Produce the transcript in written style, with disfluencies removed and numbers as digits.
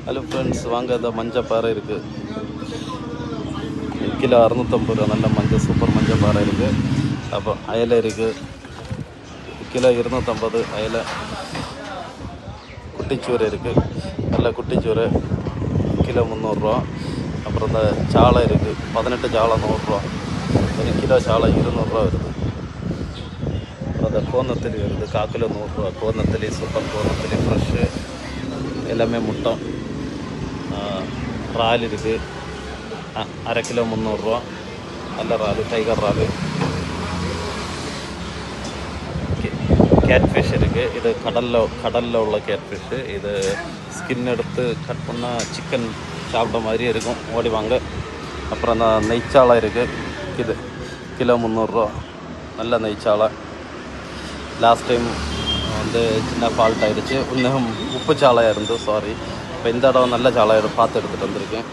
Hello friends, வாங்க இந்த மஞ்சள் பாறை இருக்குது. கிலோ 650 ரூபா. நல்ல மஞ்சள், சூப்பர் மஞ்சள் பாறை இருக்குது. அப்போ அயலை இருக்குது, கிலோ 250. அயலை குட்டிச்சூரை இருக்குது, நல்ல குட்டிச்சூரை கிலோ 300 ரூபா. அப்புறம் இந்த சாலை இருக்குது, 18 சாலை 100 ரூபா. ஒரு கிலோ சாலை 200 ரூபா வருது. அப்புறம் அந்த கோணத்தலி வருது, 1/4 கிலோ 100 ரூபா. கோணத்தலி சூப்பர், கோணத்தலி ஃப்ரெஷ்ஷு, எல்லாமே முட்டை. இறால் இருக்குது, 1/2 கிலோ 300 ரூபா. நல்ல இறால், டைகர் இறால். கேட் ஃபிஷ் இருக்குது. இது கடலில் உள்ள கேட் ஃபிஷ்ஷு. இது ஸ்கின் எடுத்து கட் பண்ணால் சிக்கன் சாப்பிட்ட மாதிரி இருக்கும், ஓடி வாங்க. அப்புறம் அந்த நெய்ச்சாலை இருக்குது, இது கிலோ 300 ரூபா. நல்ல நெய்ச்சாலை. லாஸ்ட் டைம் வந்து சின்ன ஃபால்ட் ஆகிடுச்சு, இன்னும் உப்பு சாலையாக இருந்து, சாரி. இப்போ இந்த இடம் நல்ல சாலை பார்த்து எடுத்துகிட்டு வந்திருக்கேன்.